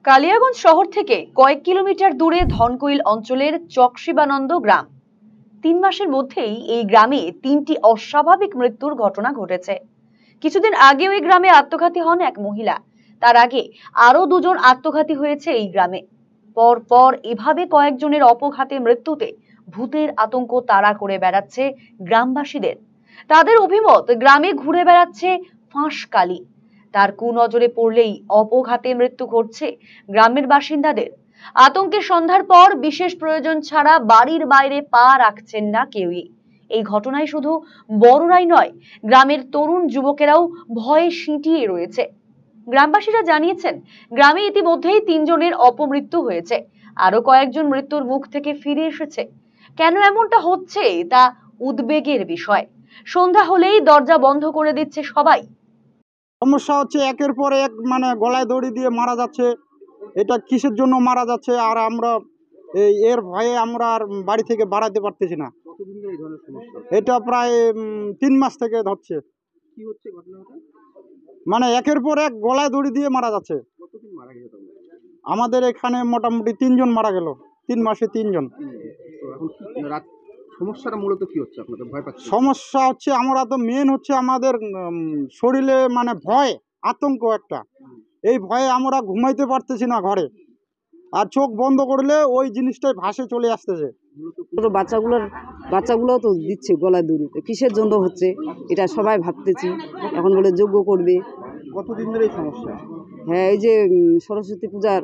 কালিয়াগঞ্জ শহর থেকে কয়েক কিলোমিটার দূরে ধনকৈল অঞ্চলের চকশিবানন্দ গ্রাম। 3 মাসের মধ্যেই এই গ্রামে 3টি অস্বাভাবিক মৃত্যুর ঘটনা ঘটেছে। কিছুদিন আগে ওই গ্রামে আত্মঘাতী হন এক মহিলা। তার আগে আরো 2 জন আত্মঘাতী হয়েছে এই গ্রামে। পর এভাবে কয়েকজনের অপঘাতে মৃত্যুতে ভূতের আতঙ্ক তাড়া করে বেড়াচ্ছে গ্রামবাসীদের। তাদের অভিমত, গ্রামে ঘুরে বেড়াচ্ছে ফাঁসকালি। তার কুনজরে পড়লেই অপঘাতে মৃত্যু ঘটছে গ্রামের বাসিন্দাদের। আতঙ্কের সন্ধ্যার পর বিশেষ প্রয়োজন ছাড়া বাড়ির বাইরে পা রাখছেন না কেউই। এই ঘটনায় শুধু বড়রাই নয়, গ্রামের তরুণ যুবকেরাও ভয়ে সিঁটিয়ে রয়েছে। গ্রামবাসীরা জানিয়েছেন, গ্রামে ইতিমধ্যেই 3 জনের অপমৃত্যু হয়েছে, আরো কয়েকজন মৃত্যুর মুখ থেকে ফিরে এসেছে। কেন এমনটা হচ্ছে তা উদ্বেগের বিষয়। সন্ধ্যা হলেই দরজা বন্ধ করে দিচ্ছে সবাই। সমস্যা হচ্ছে একের পর এক, মানে গলায় দড়ি দিয়ে মারা যাচ্ছে। এটা কিসের জন্য মারা যাচ্ছে? আর আমরা এর ভয়ে আমরা আর বাড়ি থেকে বাড়াতে পারতেছি না। এটা প্রায় 3 মাস থেকে ধরছে। কি হচ্ছে ঘটনাটা? মানে একের পর এক গলায় দড়ি দিয়ে মারা যাচ্ছে। কতদিন মারা গেছে তাহলে? আমাদের এখানে মোটামুটি 3 জন মারা গেল, 3 মাসে 3 জন। তো এখন রাত সমস্যাটা মূলত কি হচ্ছে? আপনাদের ভয় পাচ্ছেন? সমস্যা হচ্ছে আমরা তো মেন হচ্ছে আমাদের শরীরে মানে ভয়, আতঙ্ক একটা। এই ভয়ে আমরা ঘুমাইতে পারতেছি না ঘরে, আর চোখ বন্ধ করলে ওই জিনিসটাই ভাসে চলে আসতেছে। বাচ্চাগুলো তো দিচ্ছে গলায় দড়ি, কিসের জন্য হচ্ছে এটা সবাই ভাবতেছি। এখন বলে যজ্ঞ করবে। কতদিন ধরে এই সমস্যা? হ্যাঁ, এই যে সরস্বতী পূজার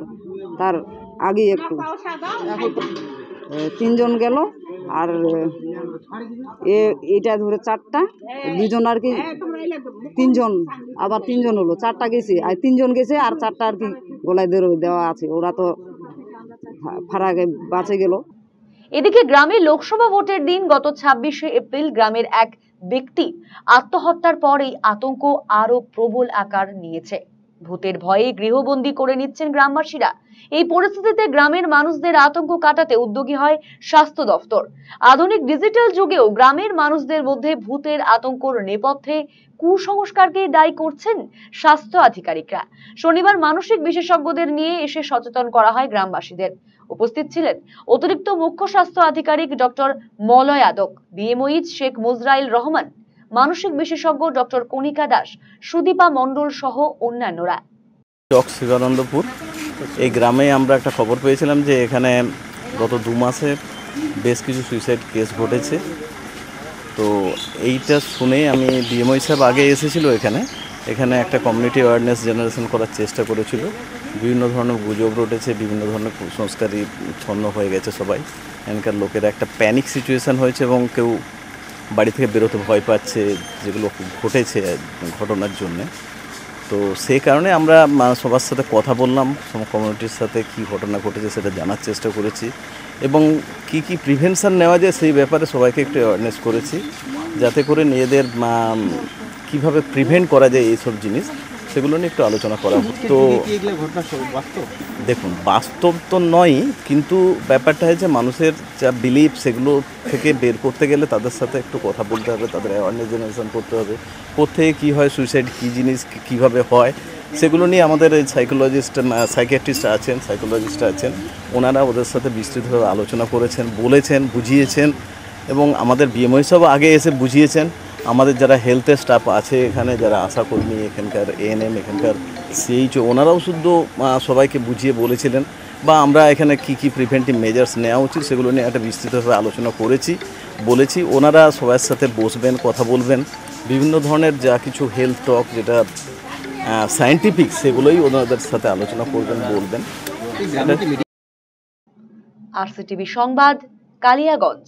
তার আগে একটু 3 জন গেল, আর এটা ধরে 4টা, 2 জন আর কি, 3 জন, আবার 3 জন হলো, 4টা গেছে, আর 3 জন গেছে, আর 4টা আর কি গলায় দেওয়া আছে। ওরা তো ফারাকে বাঁচে গেল। এদিকে গ্রামে লোকসভা ভোটের দিন গত 26শে এপ্রিল গ্রামের এক ব্যক্তি আত্মহত্যার পর এই আতঙ্ক আরো প্রবল আকার নিয়েছে। ভূতের ভয়ে গৃহবন্দী করে নিচ্ছেন গ্রামবাসীরা। এই পরিস্থিতিতে গ্রামের মানুষদের আতঙ্ক কাটাতে উদ্যোগী হয় স্বাস্থ্য দফতর। আধুনিক ডিজিটাল যুগেও গ্রামের মানুষদের মধ্যে ভূতের আতঙ্কর নেপথ্যে কুসংস্কারকে দায়ী করছেন স্বাস্থ্য আধিকারিকরা। শনিবার মানসিক বিশেষজ্ঞদের নিয়ে এসে সচেতন করা হয় গ্রামবাসীদের। উপস্থিত ছিলেন অতিরিক্ত মুখ্য স্বাস্থ্য আধিকারিক ডক্টর মলয় আদক, বিএমওইচ শেখ মুজরাইল রহমান, মানসিক বিশেষজ্ঞ ডক্টর কণিকা দাস, সুদীপা মণ্ডল সহ অন্যান্যরা। চকশিবানন্দপুর এই গ্রামে আমরা একটা খবর পেয়েছিলাম যে এখানে গত 2 মাসে বেশ কিছু সুইসাইড কেস ঘটেছে। তো এইটা শুনে আমি বিএমওই সাহেব আগে এসেছিল এখানে একটা কমিউনিটি অ্যাওয়ারনেস জেনারেশন করার চেষ্টা করেছিল। বিভিন্ন ধরনের গুজব রটেছে, বিভিন্ন ধরনের কুসংস্কারই ছন্ন হয়ে গেছে সবাই। এখানকার লোকেরা একটা প্যানিক সিচুয়েশান হয়েছে এবং কেউ বাড়ি থেকে বেরোতে ভয় পাচ্ছে, যেগুলো ঘটেছে ঘটনার জন্যে। তো সেই কারণে আমরা সবার সাথে কথা বললাম, সব কমিউনিটির সাথে কী ঘটনা ঘটেছে সেটা জানার চেষ্টা করেছি, এবং কি প্রিভেনশন নেওয়া যায় সেই ব্যাপারে সবাইকে একটু অ্যাওয়ারনেস করেছি, যাতে করে নিজেদের কীভাবে প্রিভেন্ট করা যায় এইসব জিনিস সেগুলো নিয়ে একটু আলোচনা করা হোক। তো দেখুন, বাস্তব তো নয়, কিন্তু ব্যাপারটা হচ্ছে মানুষের যা বিলিভ সেগুলো থেকে বের করতে গেলে তাদের সাথে একটু কথা বলতে হবে, তাদের অ্যাওয়ারনেস জেনারেশন করতে হবে। কোত্থেকে কী হয়, সুইসাইড কী জিনিস, কীভাবে হয়, সেগুলো নিয়ে আমাদের সাইকিয়াট্রিস্ট আছেন, ওনারা ওদের সাথে বিস্তৃতভাবে আলোচনা করেছেন, বলেছেন, বুঝিয়েছেন, এবং আমাদের বিএমওই সব আগে এসে বুঝিয়েছেন। আমাদের যারা হেলথের স্টাফ আছে এখানে, যারা আশাকর্মী, এখানকার এএনএম, এখানকার সিএইচও, ওনারাও শুধু সবাইকে বুঝিয়ে বলেছিলেন, বা আমরা এখানে কী প্রিভেন্টিভ মেজার্স নেওয়া উচিত সেগুলো নিয়ে একটা বিস্তৃতভাবে আলোচনা বলেছি। ওনারা সবার সাথে বসবেন, কথা বলবেন, বিভিন্ন ধরনের যা কিছু হেলথ টক যেটা সায়েন্টিফিক সেগুলোই ওনাদের সাথে আলোচনা করবেন, বলবেন। আরসিটিভি সংবাদ, কালিয়াগঞ্জ।